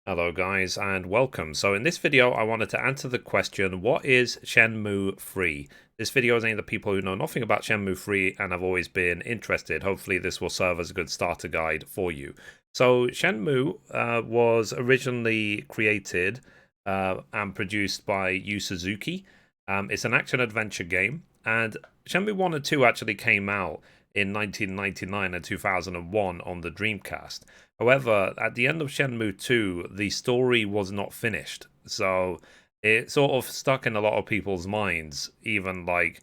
Hello guys and welcome. So in this video I wanted to answer the question, what is Shenmue 3? This video is aimed at people who know nothing about Shenmue 3 and have always been interested. Hopefully this will serve as a good starter guide for you. So Shenmue was originally created and produced by Yu Suzuki. It's an action-adventure game, and Shenmue 1 and 2 actually came out in 1999 and 2001 on the Dreamcast. However, at the end of Shenmue 2, the story was not finished. So it sort of stuck in a lot of people's minds, even like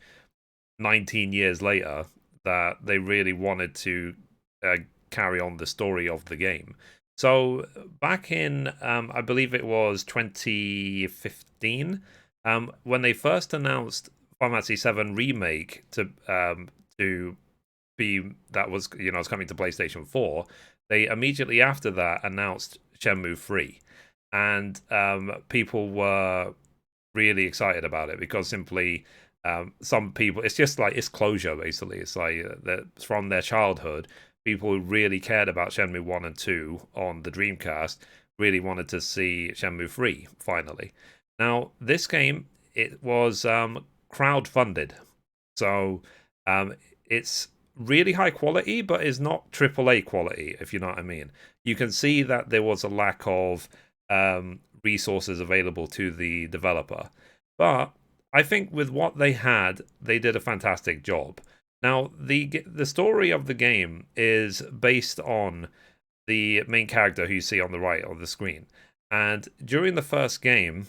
19 years later, that they really wanted to uh, carry on the story of the game. So back in, I believe it was 2015, when they first announced Final Fantasy VII Remake to be that was was coming to PlayStation 4, they immediately after that announced Shenmue 3, and people were really excited about it because simply some people, it's just like it's closure basically. It's like that from their childhood, people who really cared about Shenmue 1 and 2 on the Dreamcast really wanted to see Shenmue 3 finally. Now this game, it was crowd funded, so it's really high quality, but is not AAA quality, if you know what I mean. You can see that there was a lack of resources available to the developer, but I think with what they had, they did a fantastic job. Now, the story of the game is based on the main character who you see on the right of the screen, and during the first game,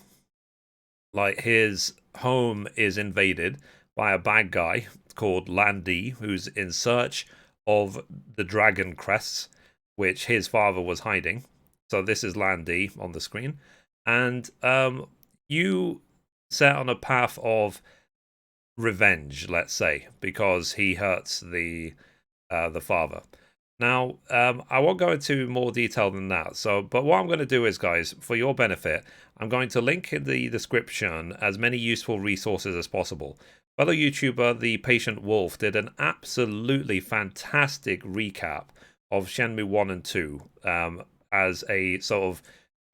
like his home is invaded by a bad guy called Landy, who's in search of the dragon crests, which his father was hiding. So this is Landy on the screen, and you set on a path of revenge, let's say, because he hurts the father. Now, I won't go into more detail than that. So, but what I'm going to do is, guys, for your benefit, I'm going to link in the description as many useful resources as possible. Fellow YouTuber The Patient Wolf did an absolutely fantastic recap of Shenmue 1 and 2 as a sort of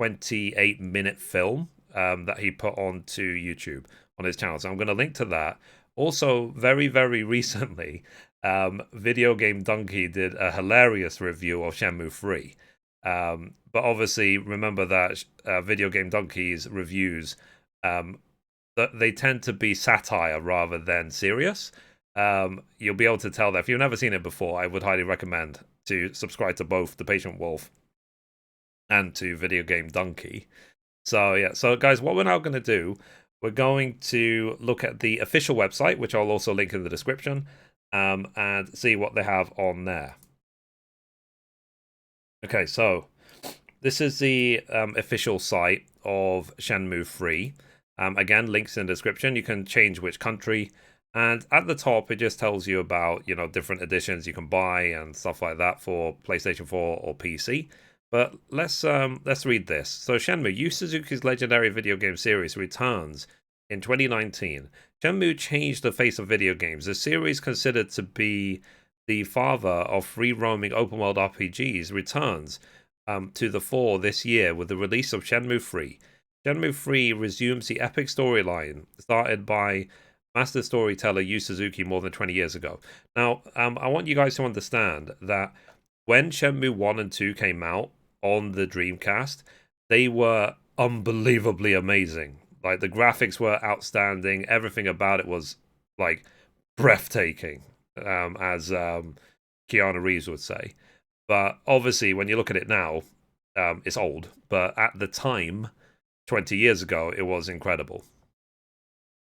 28-minute film that he put onto YouTube on his channel. So I'm going to link to that. Also, very, very recently, Video Game Donkey did a hilarious review of Shenmue 3. But obviously, remember that Video Game Donkey's reviews, they tend to be satire rather than serious. You'll be able to tell that if you've never seen it before, I would highly recommend to subscribe to both The Patient Wolf and to Video Game Donkey. So yeah, so guys, what we're now going to do, we're going to look at the official website, which I'll also link in the description, and see what they have on there. Okay, so this is the official site of Shenmue 3. Again, links in the description. You can change which country, and at the top it just tells you about different editions you can buy and stuff like that for PlayStation 4 or PC. But let's read this. So Shenmue, Yu Suzuki's legendary video game series, returns in 2019. Shenmue changed the face of video games. The series, considered to be the father of free-roaming open-world RPGs, returns to the fore this year with the release of Shenmue 3. Shenmue 3 resumes the epic storyline started by master storyteller Yu Suzuki more than 20 years ago. Now, I want you guys to understand that when Shenmue 1 and 2 came out on the Dreamcast, they were unbelievably amazing. Like, the graphics were outstanding. Everything about it was, like, breathtaking, as Keanu Reeves would say. But obviously, when you look at it now, it's old. But at the time, 20 years ago, it was incredible.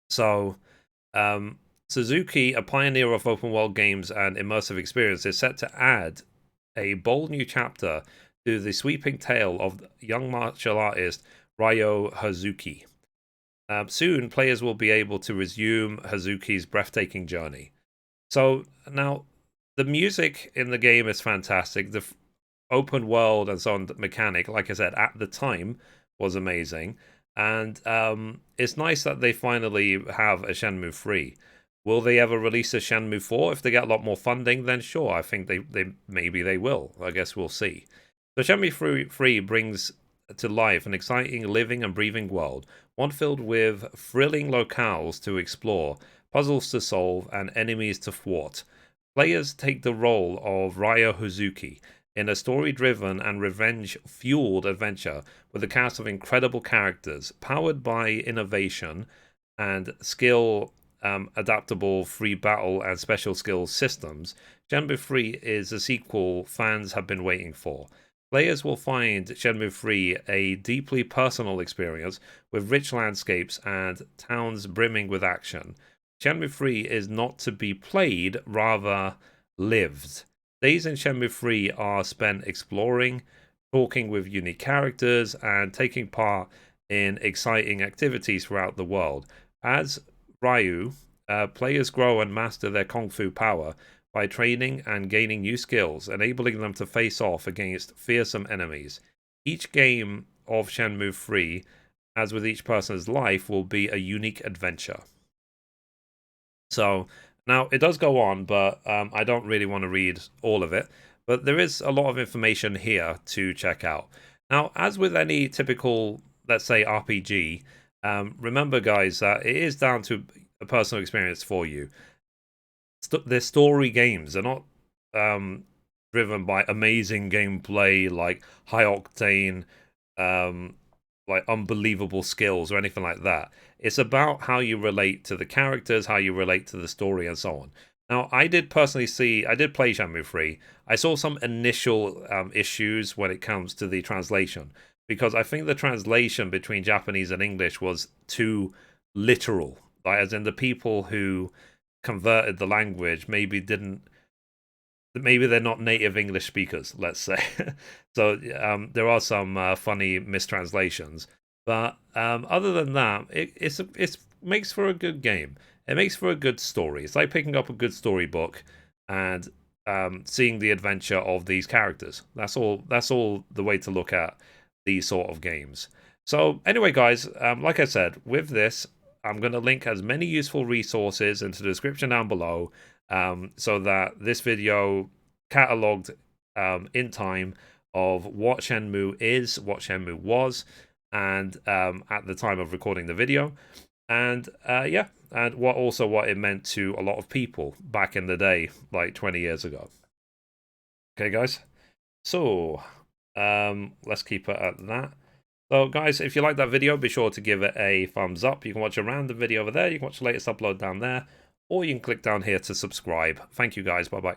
So, Suzuki, a pioneer of open world games and immersive experience, is set to add a bold new chapter to the sweeping tale of young martial artist Ryo Hazuki. Soon, players will be able to resume Hazuki's breathtaking journey. So now, the music in the game is fantastic. The open world and so on mechanic, like I said, at the time was amazing. And it's nice that they finally have a Shenmue 3. Will they ever release a Shenmue 4? If they get a lot more funding, then sure, I think they maybe they will. I guess we'll see. So Shenmue 3 brings to life an exciting living and breathing world, one filled with thrilling locales to explore, puzzles to solve, and enemies to thwart. Players take the role of Ryo Hazuki in a story-driven and revenge-fueled adventure with a cast of incredible characters, powered by innovation and skill adaptable free battle and special skills systems. Shenmue 3 is a sequel fans have been waiting for. Players will find Shenmue 3 a deeply personal experience with rich landscapes and towns brimming with action. Shenmue 3 is not to be played, rather lived. Days in Shenmue 3 are spent exploring, talking with unique characters, and taking part in exciting activities throughout the world. As Ryu, players grow and master their kung fu power by training and gaining new skills, enabling them to face off against fearsome enemies. Each game of Shenmue 3, as with each person's life, will be a unique adventure. So, now it does go on, but I don't really want to read all of it. But there is a lot of information here to check out. Now, as with any typical, let's say, RPG, remember, guys, that it is down to a personal experience for you. They're story games. They're not driven by amazing gameplay, like high octane, like unbelievable skills or anything like that. It's about how you relate to the characters, how you relate to the story, and so on. Now, I did play Shenmue 3. I saw some initial issues when it comes to the translation, because I think the translation between Japanese and English was too literal. Like, as in the people who converted the language maybe they're not native English speakers, let's say. So there are some funny mistranslations. But other than that, it makes for a good game. It makes for a good story. It's like picking up a good storybook and seeing the adventure of these characters. That's all the way to look at these sort of games. So anyway, guys, like I said, with this, I'm going to link as many useful resources into the description down below, so that this video cataloged in time of what Shenmue is, what Shenmue was, and at the time of recording the video, and yeah, and what it meant to a lot of people back in the day, like 20 years ago. Okay, guys. So let's keep it at that. So, guys, if you like that video, be sure to give it a thumbs up. You can watch a random video over there. You can watch the latest upload down there. Or you can click down here to subscribe. Thank you, guys. Bye-bye.